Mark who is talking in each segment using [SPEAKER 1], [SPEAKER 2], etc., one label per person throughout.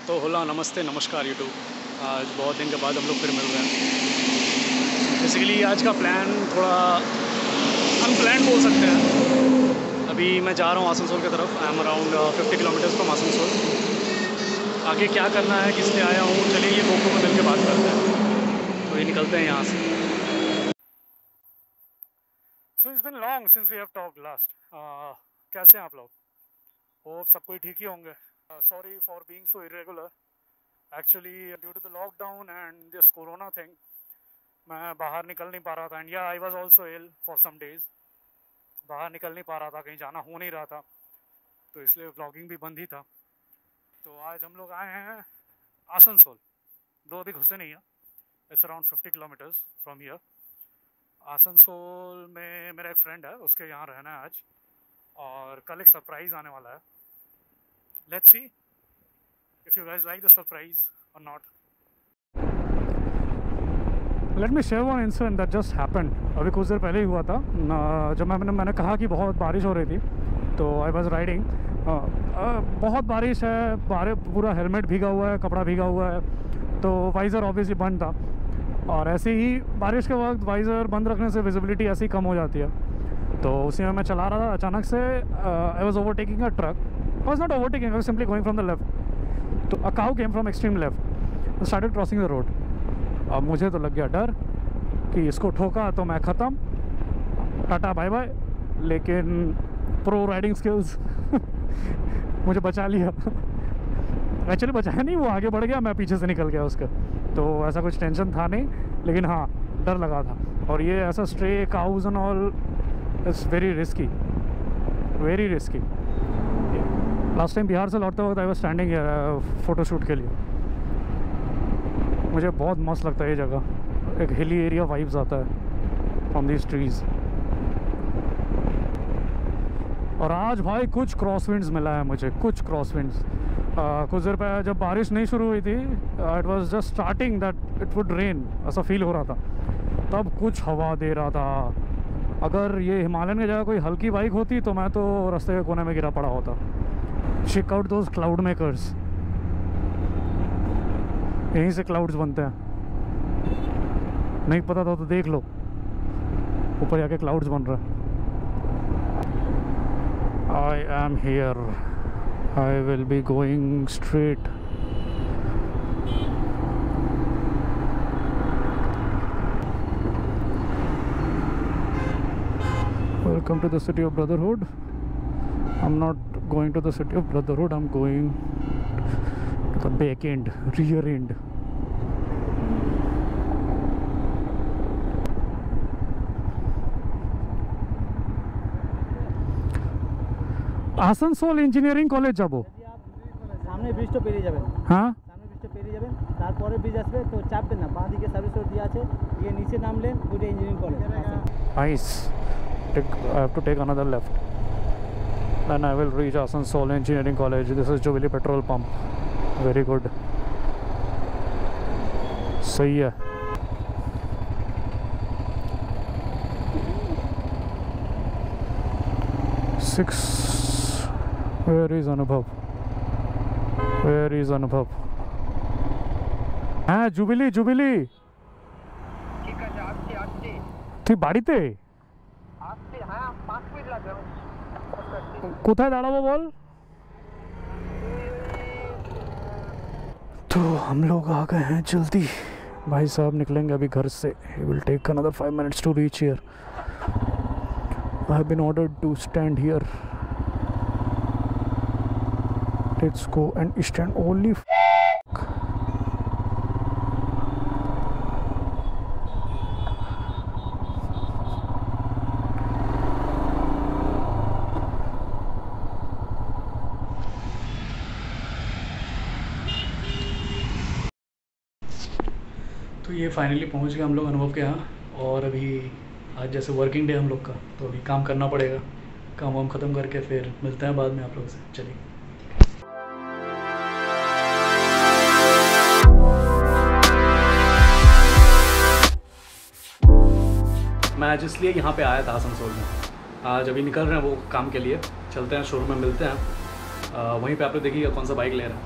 [SPEAKER 1] तो होला नमस्ते नमस्कार यूट्यूब। आज बहुत दिन के बाद हम लोग फिर मिल रहे हैं। बेसिकली आज का प्लान थोड़ा अनप्लान बोल सकते हैं। अभी मैं जा रहा हूँ आसनसोल की तरफ। I am around 50 kilometres from Asansol. आगे क्या करना है, किस लिए आया हूँ, चलिए ये दोस्तों को मिल के बात करते हैं। तो ये निकलते हैं यहाँ से। So it's been long since we have talked last. कैसे हैं आप लोग? होप सब कोई ठीक ही होंगे। Sorry for being so irregular. Actually, due to the lockdown and this corona thing, मैं बाहर निकल नहीं पा रहा था. And yeah, I was also ill for some days. बाहर निकल नहीं पा रहा था, कहीं जाना हो नहीं रहा था, तो इसलिए व्लॉगिंग भी बंद ही था. तो आज हम लोग आए हैं आसनसोल. दो अभी घुसे नहीं है. It's around 50 kilometers from here. Asansol में मेरा एक फ्रेंड है, उसके यहाँ रहना है आज, और कल एक सरप्राइज़ आने वाला है. Let's see if you guys like the surprise or not. Let me share one incident that just happened. अभी कुछ देर पहले ही हुआ था. जब मैंने कहा कि बहुत बारिश हो रही थी, तो I was riding. बहुत बारिश है, पूरा हेलमेट भीगा हुआ है, कपड़ा भीगा हुआ है, तो वाइज़र ऑब्वियसली बंद था. और ऐसे ही बारिश के वक्त वाइज़र बंद रखने से विजिबिलिटी ऐसे ही कम हो जाती है. तो उसी में मैं चला रहा था, अचानक से I was overtaking a truck. I was not overtaking, I was simply going from the left. तो a cow came from extreme left and started crossing the road. अब मुझे तो लग गया डर कि इसको ठोका तो मैं ख़त्म, टाटा बाय बाय. लेकिन प्रो राइडिंग स्किल्स मुझे बचा लिया. एक्चुअली बचाया नहीं, वो आगे बढ़ गया, मैं पीछे से निकल गया उसका. तो ऐसा कुछ टेंशन था नहीं, लेकिन हाँ डर लगा था. और ये ऐसा stray cause and all it's very risky, very risky. Last time Bihar से लौटते वक्त आई वाज स्टैंडिंग फ़ोटोशूट के लिए. मुझे बहुत मस्त लगता है ये जगह. एक हिली एरिया वाइब्स आता है फ्रॉम दीज ट्रीज़. और आज भाई कुछ क्रॉस विंड्स मिला है मुझे, कुछ क्रॉस विंड्स. कुछ देर पहले जब बारिश नहीं शुरू हुई थी, it was just starting that it would rain, ऐसा फील हो रहा था. तब कुछ हवा दे रहा था. अगर ये हिमालयन की जगह कोई हल्की बाइक होती तो मैं तो रास्ते के कोने में गिरा पड़ा होता. Check out those cloud makers. यहीं से क्लाउड्स बनते हैं. नहीं पता था तो देख लो, ऊपर जाके क्लाउड्स बन रहा है. I am here. I will be going straight. Welcome to the city of Brotherhood. I'm not going to the city of Brotherhood, I'm going to the back end, rear end. Asansol engineering college যাবো.
[SPEAKER 2] সামনে ব্রিজটা পেরিয়ে যাবেন.
[SPEAKER 1] হ্যাঁ,
[SPEAKER 2] সামনে ব্রিজটা পেরিয়ে যাবেন, তারপরে ব্রিজ আসবে, তো চাপবেন না. বাঁ দিকে সার্ভিস রোড দিয়ে আছে, গিয়ে নিচে নামলেন, ওইটা engineering college.
[SPEAKER 1] nice. I have to take another left. Then I will reach Asansol Engineering College. This is Jubilee petrol pump. Very good. सही है. Six. Where is Anubhav? Where is Anubhav? हाँ jubilee jubilee.
[SPEAKER 2] ঠিক আছে, আসছি আসছি.
[SPEAKER 1] তুই বাড়িতে?
[SPEAKER 2] আসছি, হ্যাঁ 5 মিনিট লাগবে.
[SPEAKER 1] কোথায় দাঁড়াবো বল? तो हम लोग आ गए हैं जल्दी. भाई साहब निकलेंगे अभी घर से. He will take another 5 minutes to reach here. I have been ordered to stand here. Let's go and stand. Holy f***. तो ये फाइनली पहुंच गए हम लोग अनुभव के यहाँ. और अभी आज जैसे वर्किंग डे हम लोग का, तो अभी काम करना पड़ेगा. काम वाम ख़त्म करके फिर मिलते हैं बाद में आप लोगों से. चलिए. मैं आज इसलिए यहाँ पे आया था आसनसोल में. आज अभी निकल रहे हैं वो काम के लिए. चलते हैं शोरूम में मिलते हैं. वहीं पे आप लोग देखिएगा कौन सा बाइक ले रहा है.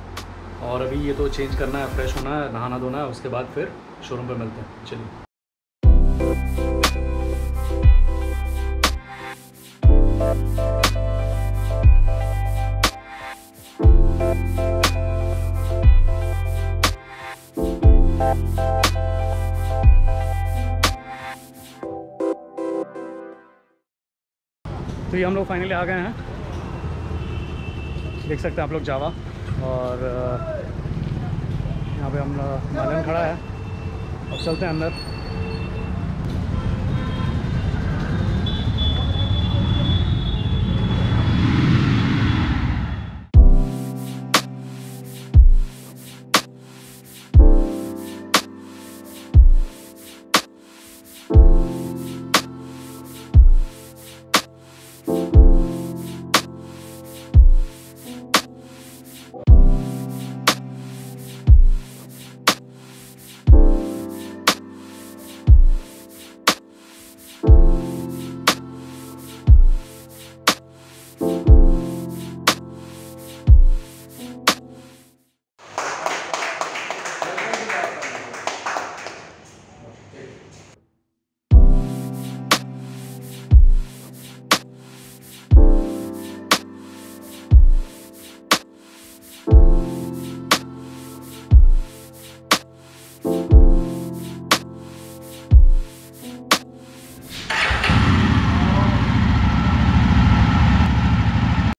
[SPEAKER 1] और अभी ये तो चेंज करना है, फ्रेश होना है, नहाना धोना है, उसके बाद फिर शोरूम पे मिलते हैं। चलिए। तो ये हम लोग फाइनली आ गए हैं, देख सकते हैं आप लोग जावा, और यहाँ पे हम मालन खड़ा है। अब चलते हैं अंदर।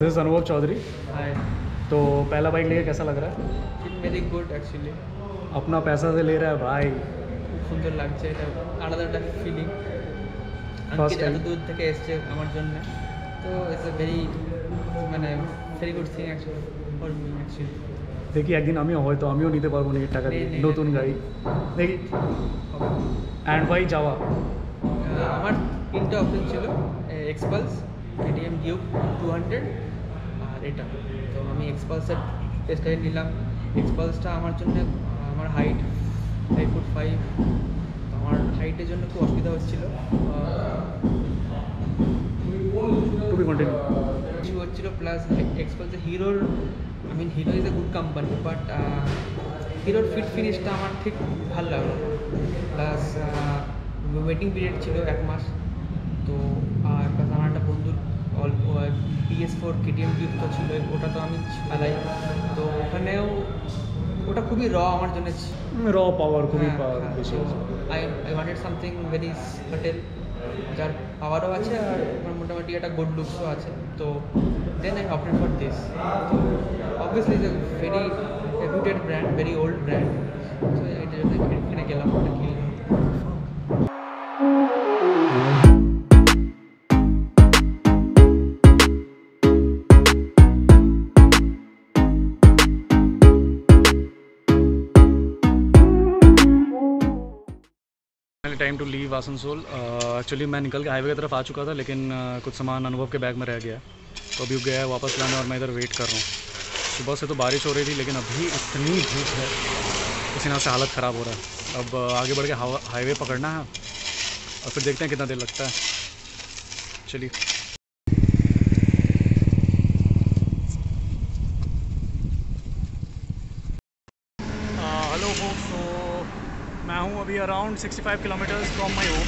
[SPEAKER 1] दिस इज अनुभव चौधरी।
[SPEAKER 2] हाय।
[SPEAKER 1] तो पहला बाइक लेके कैसा लग रहा है?
[SPEAKER 2] It very good actually.
[SPEAKER 1] अपना पैसा से ले रहा है भाई।
[SPEAKER 2] খুব সুন্দর লাগছে, এটা আলাদা একটা ফিলিং।
[SPEAKER 1] First time.
[SPEAKER 2] এত দূর থেকে এসছে আমার জন্য, তো ইটস এ ভেরি মানে very good thing actually for me actually.
[SPEAKER 1] দেখি একদিন আমিও হয়তো আমিও নিতে পারবো না এই টাকা দিয়ে
[SPEAKER 2] নেই,
[SPEAKER 1] নতুন
[SPEAKER 2] নেই।
[SPEAKER 1] গাড়ি। দেখি। অ্যান্ড ভাই যাওয়া
[SPEAKER 2] আমার তিনটা অপশন ছিল, এক্সপালস, কেটিএম ডিউক 200 আর এটা। তো আমি এক্সপালসের টেস্ট ড্রাইভ নিলাম। এক্সপালসটা আমার জন্য, আমার হাইট 5'5", তো আমার হাইটের জন্য খুব অসুবিধা হচ্ছিলো,
[SPEAKER 1] টু বি কন্টিনিউ
[SPEAKER 2] ইস্যু হচ্ছিলো। প্লাস এক্সপালসের হিরোর, I mean Hero is a good company, but হিরোর ফিট ফিনিশটা আমার ঠিক ভালো লাগলো। প্লাস ওয়েটিং পিরিয়ড ছিল 1 মাস। তো আর প্লাস আমার একটা বন্ধুর PS4 কেটিএম ডিউক তো ছিল, ওটা তো আমি চালাই, তো ওখানেও ওটা খুবই আমার জন্য
[SPEAKER 1] র পাওয়ার খুবই পাওয়ার বেশি।
[SPEAKER 2] I wanted something very subtle, যার পাওয়ারও আছে আর মোটামুটি একটা গুড লুকসও আছে। তো then I opted for this. তো obviously is a very reputed brand, very old brand, তো এটার জন্য এখানে গেলাম, ওটা কিনলাম।
[SPEAKER 1] Time to leave Asansol. Actually मैं निकल के हाईवे की तरफ आ चुका था, लेकिन कुछ सामान अनुभव के बैग में रह गया, तो अभी गया है वापस लाने और मैं इधर वेट कर रहा हूँ। सुबह से तो बारिश हो रही थी, लेकिन अभी इतनी धूप है, पसीना से हालत ख़राब हो रहा है। अब आगे बढ़ के हाईवे पकड़ना है और फिर देखते हैं कितना देर लगता है। चलिए। हेलो फोक्स, तो मैं हूँ अभी around 65 kilometres from my home,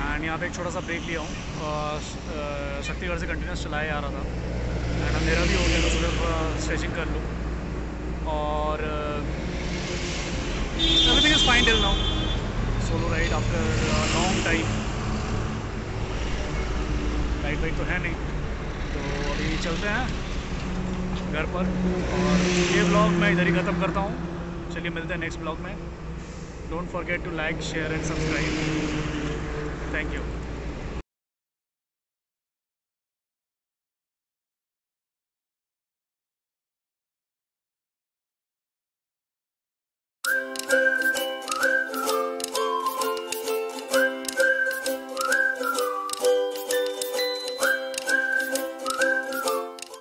[SPEAKER 1] and यहाँ पे एक छोटा सा ब्रेक लिया हूँ। शक्तिगढ़ से कंटिन्यूस चलाया जा रहा था, एंड अंधेरा भी हो गया, तो सोचा थोड़ा स्ट्रेचिंग कर लूँ। और everything is fine till now. Solo ride after long time. Ride wide तो है नहीं, तो अभी चलते हैं घर पर, और ये ब्लॉग मैं इधर ही ख़त्म करता हूँ। चलिए मिलते हैं नेक्स्ट ब्लॉग में। Don't forget to like, share and subscribe. Thank you.